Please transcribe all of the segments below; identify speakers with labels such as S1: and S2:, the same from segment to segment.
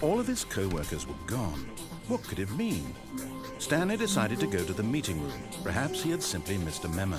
S1: All of his co-workers were gone. What could it mean? Stanley decided to go to the meeting room. Perhaps he had simply missed a memo.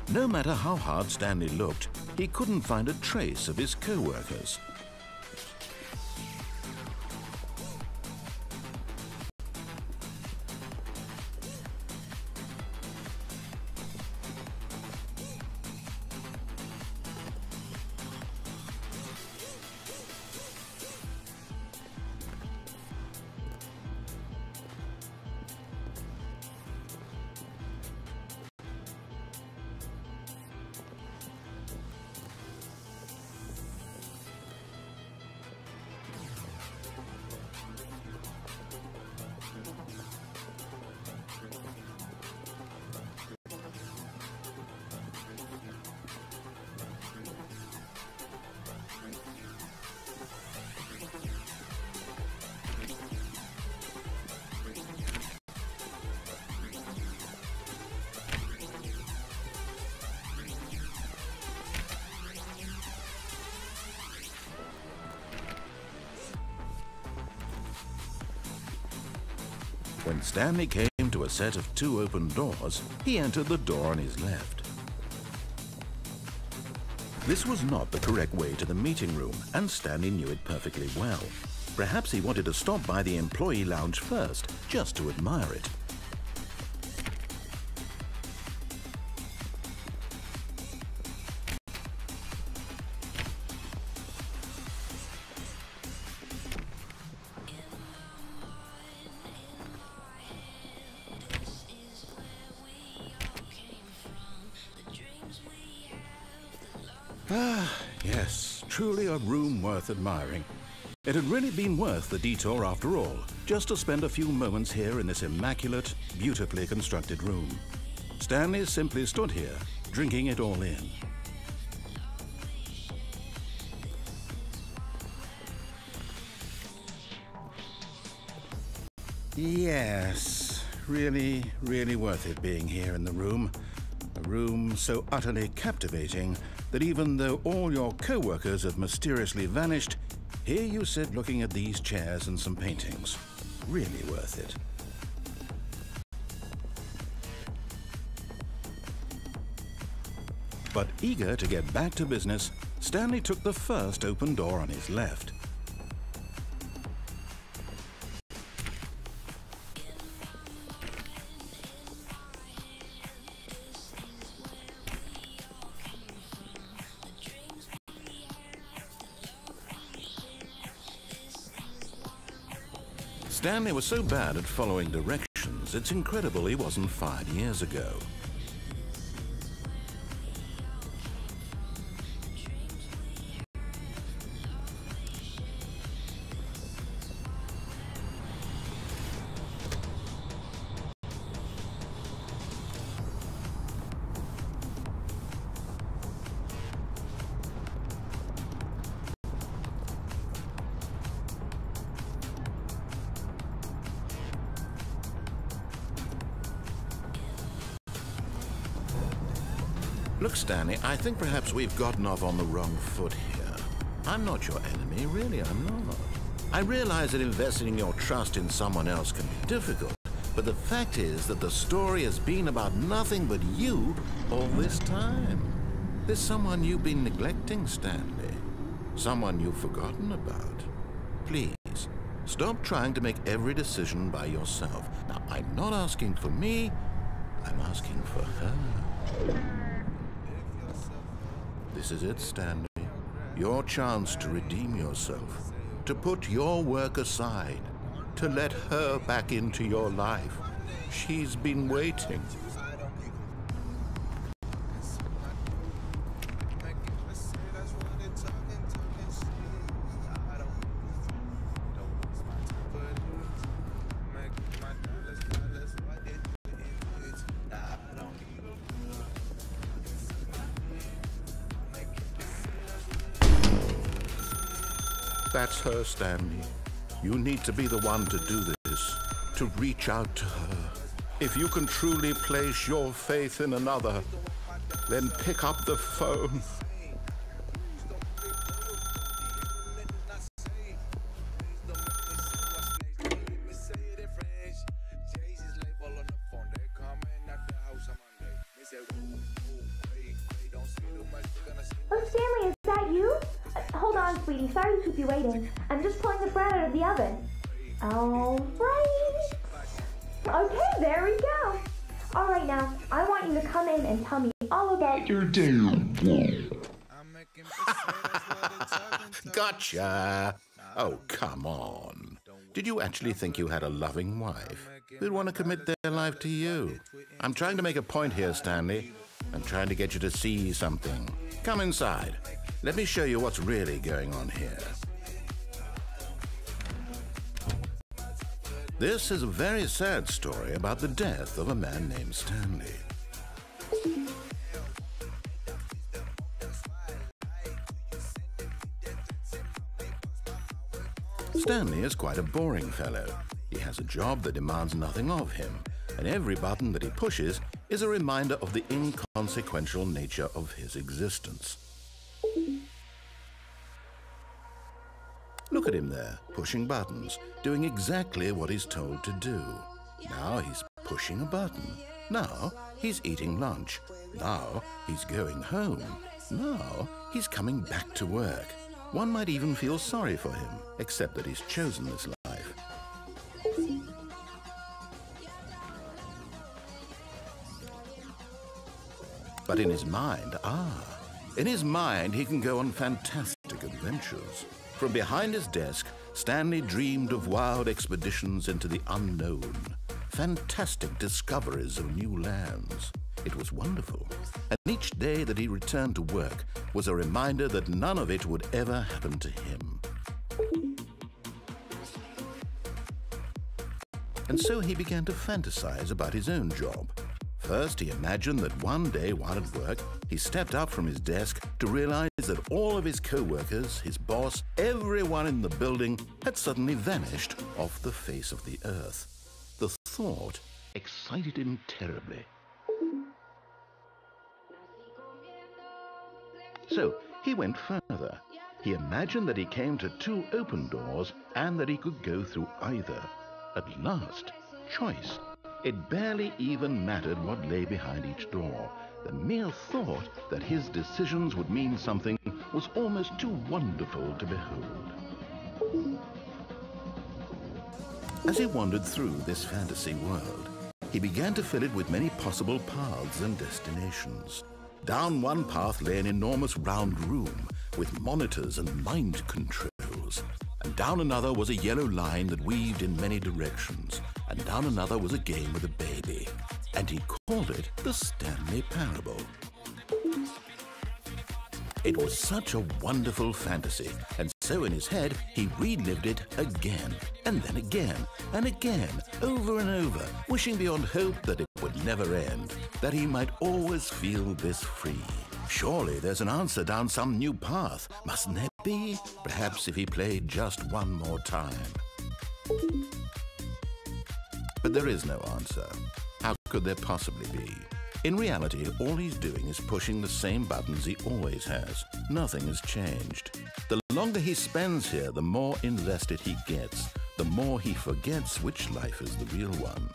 S1: No matter how hard Stanley looked, he couldn't find a trace of his co-workers. When Stanley came to a set of 2 open doors, he entered the door on his left. This was not the correct way to the meeting room, and Stanley knew it perfectly well. Perhaps he wanted to stop by the employee lounge first, just to admire it. Yes, truly a room worth admiring. It had really been worth the detour after all, just to spend a few moments here in this immaculate, beautifully constructed room. Stanley simply stood here, drinking it all in. Yes, really worth it being here in the room. A room so utterly captivating that even though all your co-workers have mysteriously vanished, here you sit looking at these chairs and some paintings. Really worth it. But eager to get back to business, Stanley took the first open door on his left. Stanley was so bad at following directions, it's incredible he wasn't fired years ago. Look, Stanley, I think perhaps we've gotten off on the wrong foot here. I'm not your enemy, really, I'm not. I realize that investing your trust in someone else can be difficult, but the fact is that the story has been about nothing but you all this time. There's someone you've been neglecting, Stanley. Someone you've forgotten about. Please, stop trying to make every decision by yourself. Now, I'm not asking for me, I'm asking for her. This is it, Stanley. Your chance to redeem yourself, to put your work aside, to let her back into your life. She's been waiting. That's her, Stanley. You need to be the one to do this, to reach out to her. If you can truly place your faith in another, then pick up the phone.
S2: Oh, Stanley, is that you? Hold on, sweetie. Sorry to keep you waiting. I'm just pulling the bread out of the oven. All right. Okay, there we go. All right, now, I want you to come in and tell me all about your day.
S1: Gotcha. Oh, come on. Did you actually think you had a loving wife who'd want to commit their life to you? I'm trying to make a point here, Stanley. I'm trying to get you to see something. Come inside. Let me show you what's really going on here. This is a very sad story about the death of a man named Stanley. Stanley is quite a boring fellow. He has a job that demands nothing of him, and every button that he pushes is a reminder of the inconsequential nature of his existence. Look at him there, pushing buttons, doing exactly what he's told to do. Now he's pushing a button. Now he's eating lunch. Now he's going home. Now he's coming back to work. One might even feel sorry for him, except that he's chosen this life. But in his mind, he can go on fantastic adventures. From behind his desk, Stanley dreamed of wild expeditions into the unknown, fantastic discoveries of new lands. It was wonderful, and each day that he returned to work was a reminder that none of it would ever happen to him. And so he began to fantasize about his own job. First, he imagined that one day while at work, he stepped up from his desk to realize that all of his co-workers, his boss, everyone in the building had suddenly vanished off the face of the earth. The thought excited him terribly. So he went further. He imagined that he came to two open doors and that he could go through either. At last, choice. It barely even mattered what lay behind each door. The mere thought that his decisions would mean something was almost too wonderful to behold. As he wandered through this fantasy world, he began to fill it with many possible paths and destinations. Down one path lay an enormous round room with monitors and mind controls. And down another was a yellow line that weaved in many directions. And down another was a game with a baby. And he called it the Stanley Parable. It was such a wonderful fantasy, and so in his head he relived it again, and then again, and again, over and over, wishing beyond hope that it would never end, that he might always feel this free. Surely there's an answer down some new path, mustn't there be? Perhaps if he played just one more time. But there is no answer. How could there possibly be? In reality, all he's doing is pushing the same buttons he always has. Nothing has changed. The longer he spends here, the more invested he gets, the more he forgets which life is the real one.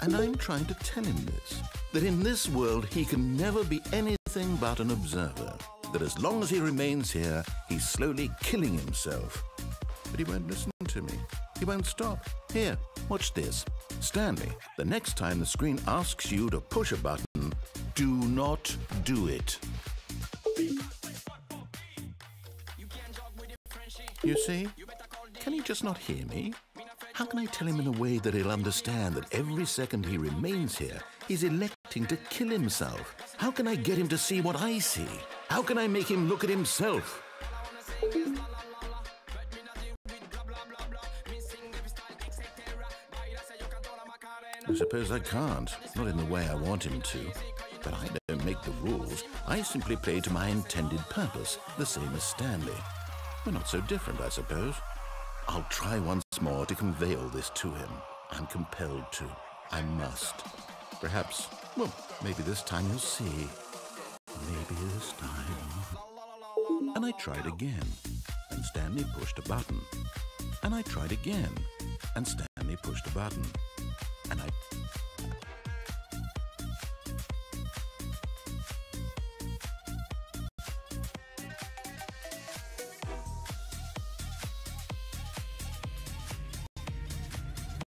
S1: And I'm trying to tell him this, that in this world he can never be anything but an observer, that as long as he remains here, he's slowly killing himself. But he won't listen to me. He won't stop. Here, watch this. Stanley, the next time the screen asks you to push a button, do not do it. You see? Can he just not hear me? How can I tell him in a way that he'll understand that every second he remains here, he's electing to kill himself? How can I get him to see what I see? How can I make him look at himself? I suppose I can't, not in the way I want him to. But I don't make the rules. I simply play to my intended purpose, the same as Stanley. We're not so different, I suppose. I'll try once more to convey all this to him. I'm compelled to. I must. Perhaps, well, maybe this time he'll see. Maybe this time. And I tried again, and Stanley pushed a button. And I tried again, and Stanley pushed a button. And I